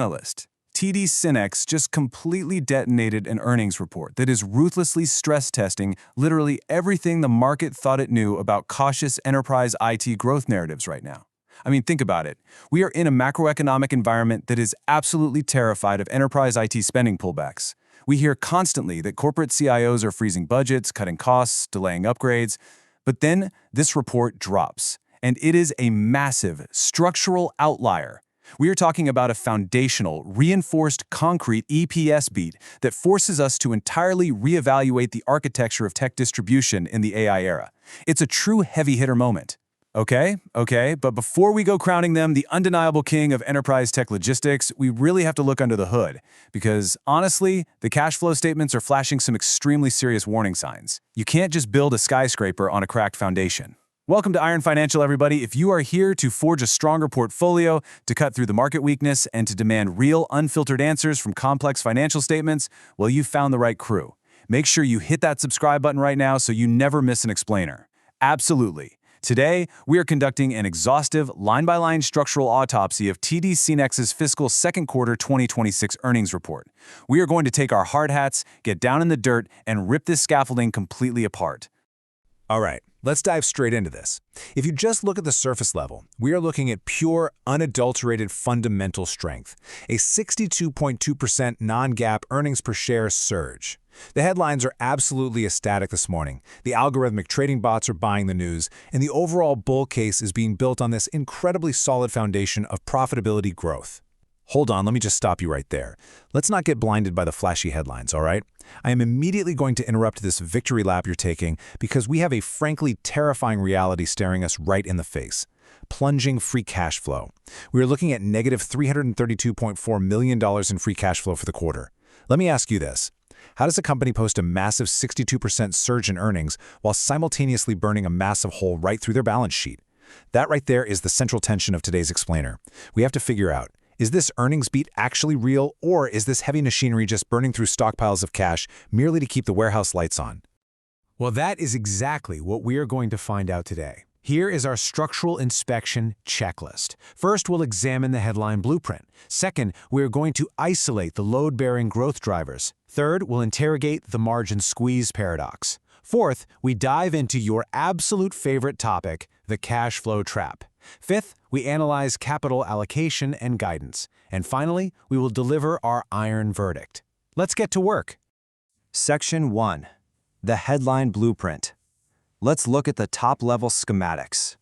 analyst. TD SYNNEX just completely detonated an earnings report that is ruthlessly stress testing literally everything the market thought it knew about cautious enterprise IT growth narratives right now. I mean, think about it. We are in a macroeconomic environment that is absolutely terrified of enterprise IT spending pullbacks. We hear constantly that corporate CIOs are freezing budgets, cutting costs, delaying upgrades. But then this report drops, and it is a massive structural outlier. We are talking about a foundational, reinforced concrete EPS beat that forces us to entirely reevaluate the architecture of tech distribution in the AI era. It's a true heavy-hitter moment. Okay, but before we go crowning them the undeniable king of enterprise tech logistics, we really have to look under the hood. Because, honestly, the cash flow statements are flashing some extremely serious warning signs. You can't just build a skyscraper on a cracked foundation. Welcome to Iron Financial, everybody. If you are here to forge a stronger portfolio, to cut through the market weakness, and to demand real, unfiltered answers from complex financial statements, well, you've found the right crew. Make sure you hit that subscribe button right now so you never miss an explainer. Absolutely. Today, we are conducting an exhaustive, line-by-line structural autopsy of TD SYNNEX's fiscal second quarter 2026 earnings report. We are going to take our hard hats, get down in the dirt, and rip this scaffolding completely apart. All right, let's dive straight into this. If you just look at the surface level, we are looking at pure, unadulterated fundamental strength, a 62.2% non-GAAP earnings per share surge. The headlines are absolutely ecstatic this morning. The algorithmic trading bots are buying the news, and the overall bull case is being built on this incredibly solid foundation of profitability growth. Hold on, let me just stop you right there. Let's not get blinded by the flashy headlines, all right? I am immediately going to interrupt this victory lap you're taking because we have a frankly terrifying reality staring us right in the face. Plunging free cash flow. We are looking at negative $332.4 million in free cash flow for the quarter. Let me ask you this. How does a company post a massive 62% surge in earnings while simultaneously burning a massive hole right through their balance sheet? That right there is the central tension of today's explainer. We have to figure out, is this earnings beat actually real, or is this heavy machinery just burning through stockpiles of cash merely to keep the warehouse lights on? Well, that is exactly what we are going to find out today. Here is our structural inspection checklist. First, we'll examine the headline blueprint. Second, we're going to isolate the load-bearing growth drivers. Third, we'll interrogate the margin squeeze paradox. Fourth, we dive into your absolute favorite topic, the cash flow trap. Fifth, we analyze capital allocation and guidance. And finally, we will deliver our iron verdict. Let's get to work. Section 1. The headline blueprint. Let's look at the top-level schematics.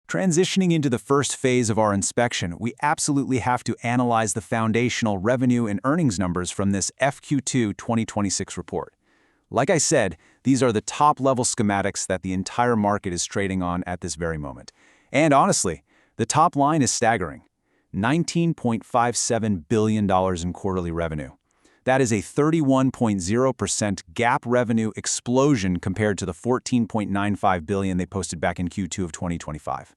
Transitioning into the first phase of our inspection, we absolutely have to analyze the foundational revenue and earnings numbers from this FQ2 2026 report. Like I said, these are the top-level schematics that the entire market is trading on at this very moment. And honestly, the top line is staggering. $19.57 billion in quarterly revenue. That is a 31.0% GAAP revenue explosion compared to the $14.95 billion they posted back in Q2 of 2025.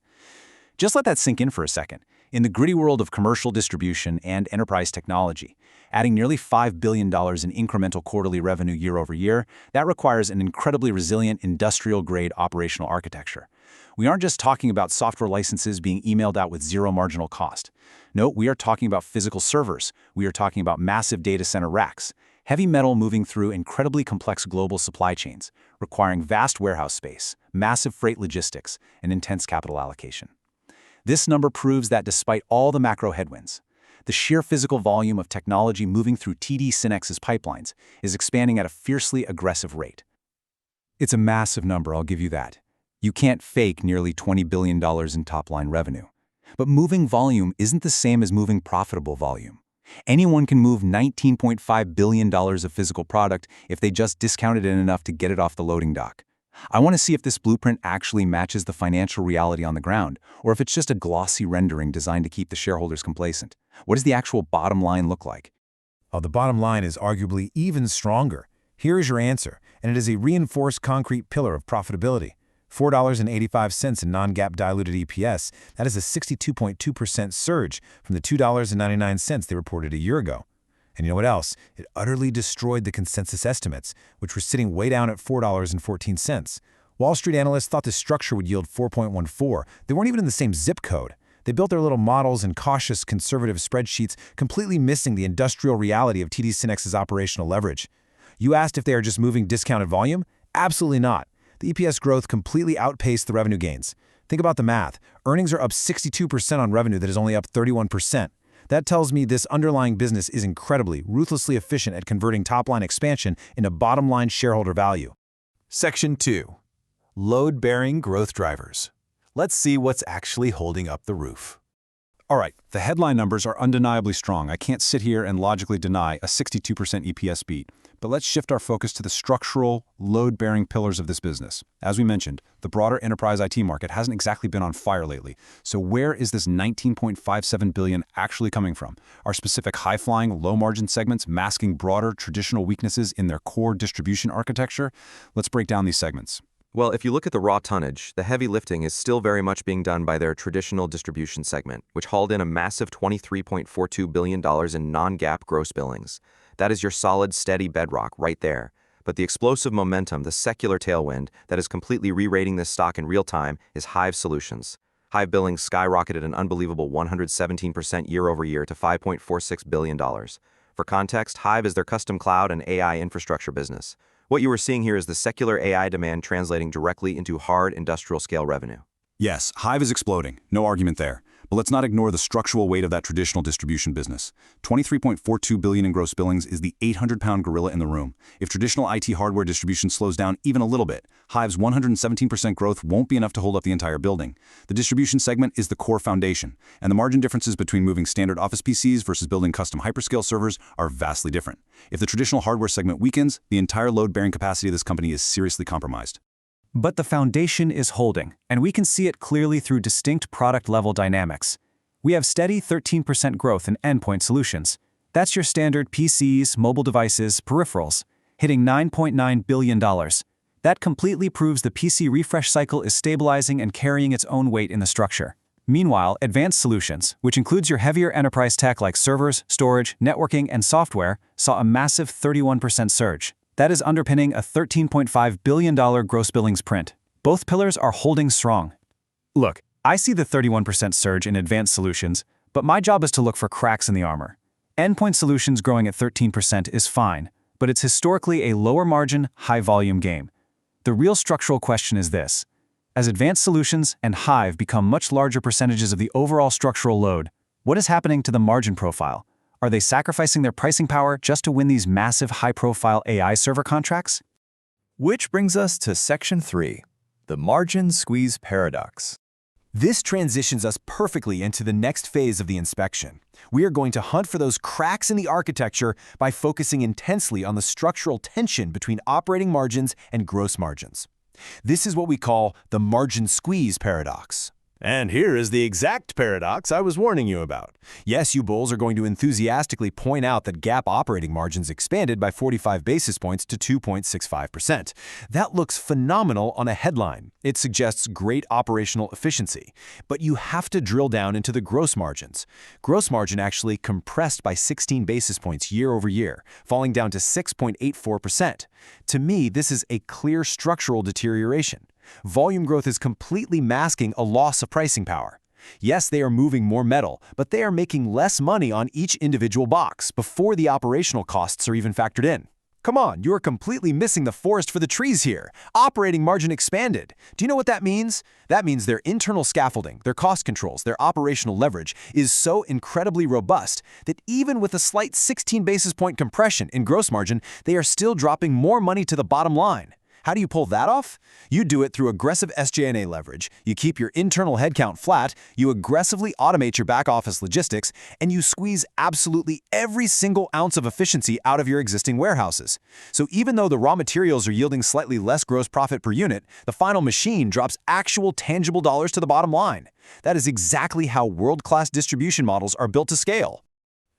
Just let that sink in for a second. In the gritty world of commercial distribution and enterprise technology, adding nearly $5 billion in incremental quarterly revenue year over year, that requires an incredibly resilient industrial-grade operational architecture. We aren't just talking about software licenses being emailed out with zero marginal cost. No, we are talking about physical servers. We are talking about massive data center racks, heavy metal moving through incredibly complex global supply chains, requiring vast warehouse space, massive freight logistics, and intense capital allocation. This number proves that despite all the macro headwinds, the sheer physical volume of technology moving through TD SYNNEX's pipelines is expanding at a fiercely aggressive rate. It's a massive number, I'll give you that. You can't fake nearly $20 billion in top-line revenue. But moving volume isn't the same as moving profitable volume. Anyone can move $19.5 billion of physical product if they just discounted it enough to get it off the loading dock. I want to see if this blueprint actually matches the financial reality on the ground, or if it's just a glossy rendering designed to keep the shareholders complacent. What does the actual bottom line look like? Oh, the bottom line is arguably even stronger. Here is your answer, and it is a reinforced concrete pillar of profitability. $4.85 in non-GAAP diluted EPS, that is a 62.2% surge from the $2.99 they reported a year ago. And you know what else? It utterly destroyed the consensus estimates, which were sitting way down at $4.14. Wall Street analysts thought this structure would yield 4.14. They weren't even in the same zip code. They built their little models in cautious, conservative spreadsheets, completely missing the industrial reality of TD SYNNEX's operational leverage. You asked if they are just moving discounted volume? Absolutely not. The EPS growth completely outpaced the revenue gains. Think about the math. Earnings are up 62% on revenue that is only up 31%. That tells me this underlying business is incredibly, ruthlessly efficient at converting top-line expansion into bottom-line shareholder value. Section 2. Load-bearing growth drivers. Let's see what's actually holding up the roof. All right, the headline numbers are undeniably strong. I can't sit here and logically deny a 62% EPS beat. But let's shift our focus to the structural, load-bearing pillars of this business. As we mentioned, the broader enterprise IT market hasn't exactly been on fire lately. So where is this $19.57 billion actually coming from? Are specific high-flying, low-margin segments masking broader traditional weaknesses in their core distribution architecture? Let's break down these segments. Well, if you look at the raw tonnage, the heavy lifting is still very much being done by their traditional distribution segment, which hauled in a massive $23.42 billion in non-GAAP gross billings. That is your solid, steady bedrock right there. But the explosive momentum, the secular tailwind that is completely re-rating this stock in real time is Hive Solutions. Hive billings skyrocketed an unbelievable 117% year-over-year to $5.46 billion. For context, Hive is their custom cloud and AI infrastructure business. What you are seeing here is the secular AI demand translating directly into hard industrial scale revenue. Yes, Hive is exploding, no argument there. But let's not ignore the structural weight of that traditional distribution business. $23.42 billion in gross billings is the 800-pound gorilla in the room. If traditional IT hardware distribution slows down even a little bit, Hive's 117% growth won't be enough to hold up the entire building. The distribution segment is the core foundation, and the margin differences between moving standard Office PCs versus building custom hyperscale servers are vastly different. If the traditional hardware segment weakens, the entire load-bearing capacity of this company is seriously compromised. But the foundation is holding, and we can see it clearly through distinct product-level dynamics. We have steady 13% growth in endpoint solutions. That's your standard PCs, mobile devices, peripherals, hitting $9.9 billion. That completely proves the PC refresh cycle is stabilizing and carrying its own weight in the structure. Meanwhile, advanced solutions, which includes your heavier enterprise tech like servers, storage, networking, and software, saw a massive 31% surge. That is underpinning a $13.5 billion gross billings print. Both pillars are holding strong. Look, I see the 31% surge in advanced solutions, but my job is to look for cracks in the armor. Endpoint solutions growing at 13% is fine, but it's historically a lower margin, high volume game. The real structural question is this. As advanced solutions and Hive become much larger percentages of the overall structural load, what is happening to the margin profile? Are they sacrificing their pricing power just to win these massive high-profile AI server contracts? Which brings us to Section 3, the margin squeeze paradox. This transitions us perfectly into the next phase of the inspection. We are going to hunt for those cracks in the architecture by focusing intensely on the structural tension between operating margins and gross margins. This is what we call the margin squeeze paradox. And here is the exact paradox I was warning you about. Yes, you bulls are going to enthusiastically point out that GAAP operating margins expanded by 45 basis points to 2.65%. That looks phenomenal on a headline. It suggests great operational efficiency. But you have to drill down into the gross margins. Gross margin actually compressed by 16 basis points year over year, falling down to 6.84%. To me, this is a clear structural deterioration. Volume growth is completely masking a loss of pricing power. Yes, they are moving more metal, but they are making less money on each individual box before the operational costs are even factored in. Come on, you are completely missing the forest for the trees here. Operating margin expanded. Do you know what that means? That means their internal scaffolding, their cost controls, their operational leverage is so incredibly robust that even with a slight 16 basis point compression in gross margin, they are still dropping more money to the bottom line. How do you pull that off? You do it through aggressive SG&A leverage. You keep your internal headcount flat, you aggressively automate your back-office logistics, and you squeeze absolutely every single ounce of efficiency out of your existing warehouses. So even though the raw materials are yielding slightly less gross profit per unit, the final machine drops actual tangible dollars to the bottom line. That is exactly how world-class distribution models are built to scale.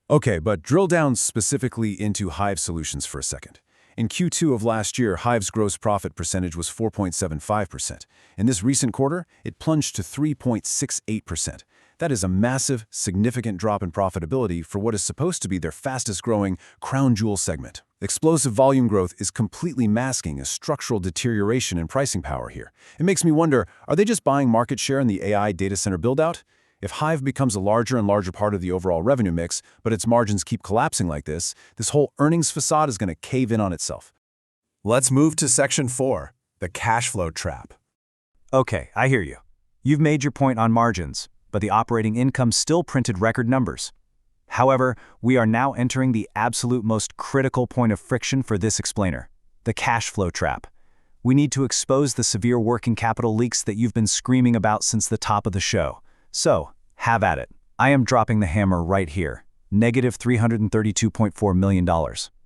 Okay, but drill down specifically into Hive Solutions for a second. In Q2 of last year, Hive's gross profit percentage was 4.75%. In this recent quarter, it plunged to 3.68%. That is a massive, significant drop in profitability for what is supposed to be their fastest-growing crown jewel segment. Explosive volume growth is completely masking a structural deterioration in pricing power here. It makes me wonder, are they just buying market share in the AI data center build-out? If Hive becomes a larger and larger part of the overall revenue mix, but its margins keep collapsing like this whole earnings facade is going to cave in on itself. Let's move to Section 4, the cash flow trap. Okay, I hear you. You've made your point on margins, but the operating income still printed record numbers. However, we are now entering the absolute most critical point of friction for this explainer, the cash flow trap. We need to expose the severe working capital leaks that you've been screaming about since the top of the show. So, have at it. I am dropping the hammer right here. Negative $332.4 million.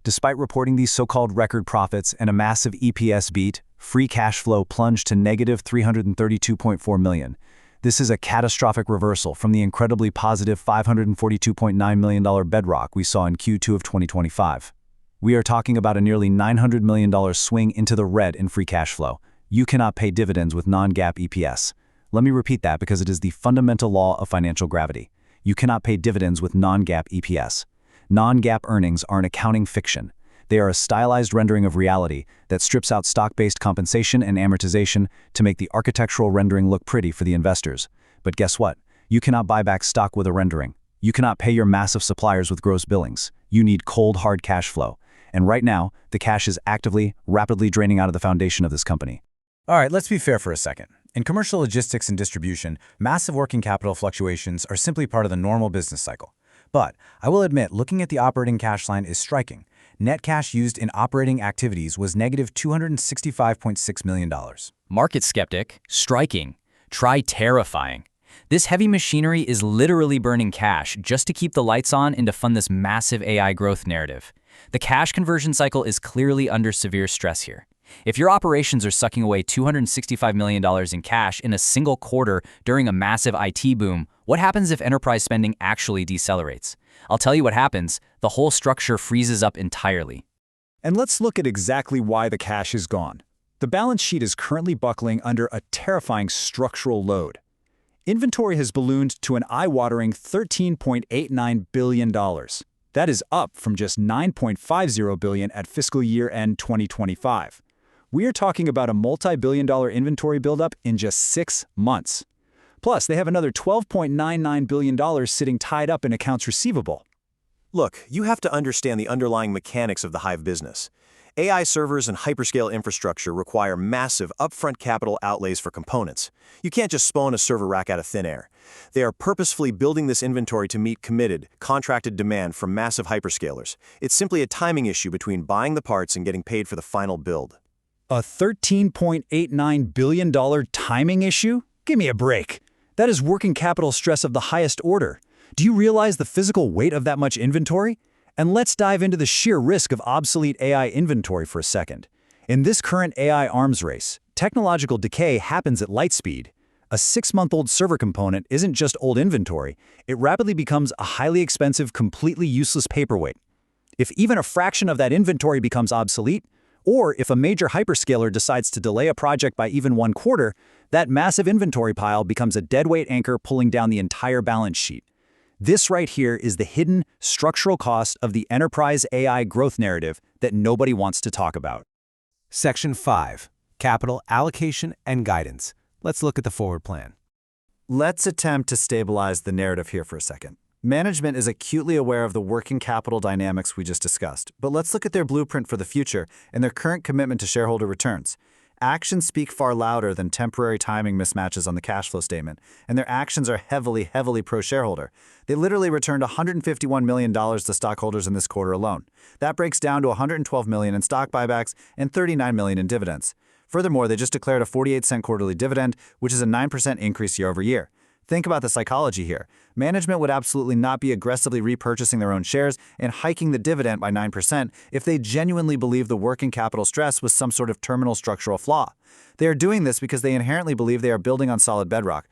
Despite reporting these so-called record profits and a massive EPS beat, free cash flow plunged to negative $332.4 million. This is a catastrophic reversal from the incredibly positive $542.9 million bedrock we saw in Q2 of 2025. We are talking about a nearly $900 million swing into the red in free cash flow. You cannot pay dividends with non-GAAP EPS. Let me repeat that because it is the fundamental law of financial gravity. You cannot pay dividends with non-GAAP EPS. Non-GAAP earnings are an accounting fiction. They are a stylized rendering of reality that strips out stock-based compensation and amortization to make the architectural rendering look pretty for the investors. But guess what? You cannot buy back stock with a rendering. You cannot pay your massive suppliers with gross billings. You need cold, hard cash flow. And right now, the cash is actively, rapidly draining out of the foundation of this company. All right, let's be fair for a second. In commercial logistics and distribution, massive working capital fluctuations are simply part of the normal business cycle. But I will admit, looking at the operating cash line is striking. Net cash used in operating activities was negative $265.6 million. Market skeptic, striking, try terrifying. This heavy machinery is literally burning cash just to keep the lights on and to fund this massive AI growth narrative. The cash conversion cycle is clearly under severe stress here. If your operations are sucking away $265 million in cash in a single quarter during a massive IT boom, what happens if enterprise spending actually decelerates? I'll tell you what happens. The whole structure freezes up entirely. And let's look at exactly why the cash is gone. The balance sheet is currently buckling under a terrifying structural load. Inventory has ballooned to an eye-watering $13.89 billion. That is up from just $9.50 billion at fiscal year-end 2025. We are talking about a multi-billion-dollar inventory buildup in just 6 months. Plus, they have another $12.99 billion sitting tied up in accounts receivable. Look, you have to understand the underlying mechanics of the Hive business. AI servers and hyperscale infrastructure require massive upfront capital outlays for components. You can't just spawn a server rack out of thin air. They are purposefully building this inventory to meet committed, contracted demand from massive hyperscalers. It's simply a timing issue between buying the parts and getting paid for the final build. A $13.89 billion timing issue? Give me a break. That is working capital stress of the highest order. Do you realize the physical weight of that much inventory? And let's dive into the sheer risk of obsolete AI inventory for a second. In this current AI arms race, technological decay happens at light speed. A 6-month-old server component isn't just old inventory, it rapidly becomes a highly expensive, completely useless paperweight. If even a fraction of that inventory becomes obsolete, or if a major hyperscaler decides to delay a project by even 1 quarter, that massive inventory pile becomes a deadweight anchor pulling down the entire balance sheet. This right here is the hidden structural cost of the enterprise AI growth narrative that nobody wants to talk about. Section 5, Capital Allocation and Guidance. Let's look at the forward plan. Let's attempt to stabilize the narrative here for a second. Management is acutely aware of the working capital dynamics we just discussed, but let's look at their blueprint for the future and their current commitment to shareholder returns. Actions speak far louder than temporary timing mismatches on the cash flow statement, and their actions are heavily pro-shareholder. They literally returned $151 million to stockholders in this quarter alone. That breaks down to $112 million in stock buybacks and $39 million in dividends. Furthermore, they just declared a 48-cent quarterly dividend, which is a 9% increase year over year. Think about the psychology here. Management would absolutely not be aggressively repurchasing their own shares and hiking the dividend by 9% if they genuinely believed the working capital stress was some sort of terminal structural flaw. They are doing this because they inherently believe they are building on solid bedrock.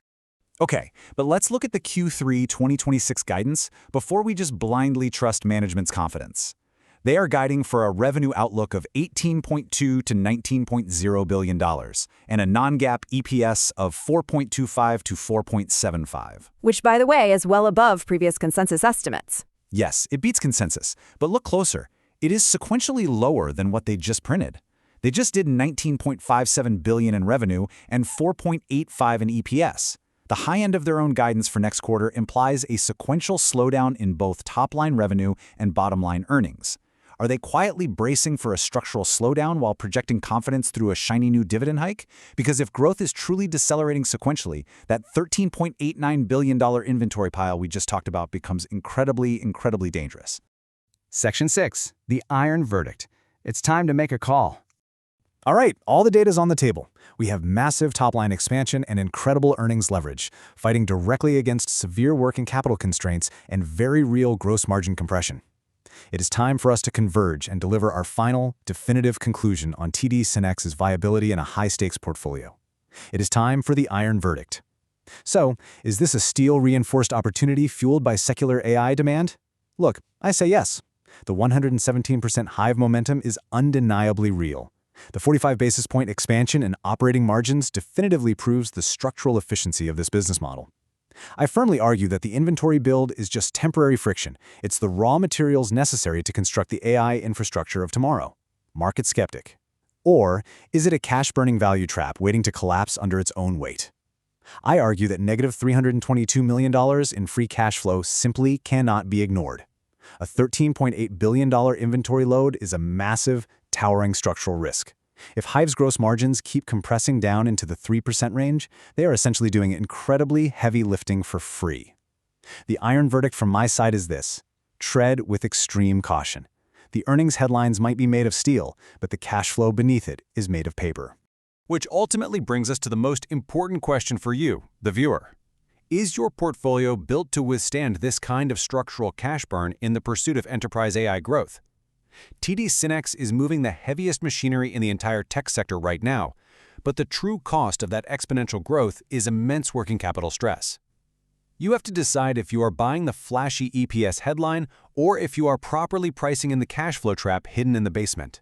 Okay, but let's look at the Q3 2026 guidance before we just blindly trust management's confidence. They are guiding for a revenue outlook of $18.2 to $19.0 billion and a non-GAAP EPS of 4.25 to 4.75. Which, by the way, is well above previous consensus estimates. Yes, it beats consensus, but look closer. It is sequentially lower than what they just printed. They just did $19.57 billion in revenue and 4.85 in EPS. The high end of their own guidance for next quarter implies a sequential slowdown in both top-line revenue and bottom-line earnings. Are they quietly bracing for a structural slowdown while projecting confidence through a shiny new dividend hike? Because if growth is truly decelerating sequentially, that $13.89 billion inventory pile we just talked about becomes incredibly, incredibly dangerous. Section 6. The iron verdict. It's time to make a call. All right, all the data's on the table. We have massive top-line expansion and incredible earnings leverage, fighting directly against severe working capital constraints and very real gross margin compression. It is time for us to converge and deliver our final, definitive conclusion on TD SYNNEX's viability in a high-stakes portfolio. It is time for the iron verdict. So, is this a steel-reinforced opportunity fueled by secular AI demand? Look, I say yes. The 117% hive momentum is undeniably real. The 45 basis point expansion in operating margins definitively proves the structural efficiency of this business model. I firmly argue that the inventory build is just temporary friction. It's the raw materials necessary to construct the AI infrastructure of tomorrow. Market skeptic. Or is it a cash-burning value trap waiting to collapse under its own weight? I argue that negative $322 million in free cash flow simply cannot be ignored. A $13.8 billion inventory load is a massive, towering structural risk. If Hive's gross margins keep compressing down into the 3% range, they are essentially doing incredibly heavy lifting for free. The iron verdict from my side is this: tread with extreme caution. The earnings headlines might be made of steel, but the cash flow beneath it is made of paper. Which ultimately brings us to the most important question for you, the viewer. Is your portfolio built to withstand this kind of structural cash burn in the pursuit of enterprise AI growth? TD SYNNEX is moving the heaviest machinery in the entire tech sector right now, but the true cost of that exponential growth is immense working capital stress. You have to decide if you are buying the flashy EPS headline or if you are properly pricing in the cash flow trap hidden in the basement.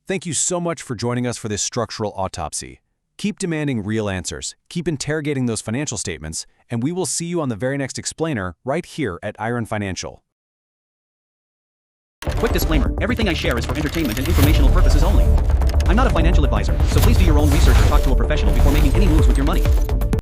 Thank you so much for joining us for this structural autopsy. Keep demanding real answers, keep interrogating those financial statements, and we will see you on the very next explainer right here at Iron Financial. Quick disclaimer, everything I share is for entertainment and informational purposes only. I'm not a financial advisor, so please do your own research or talk to a professional before making any moves with your money.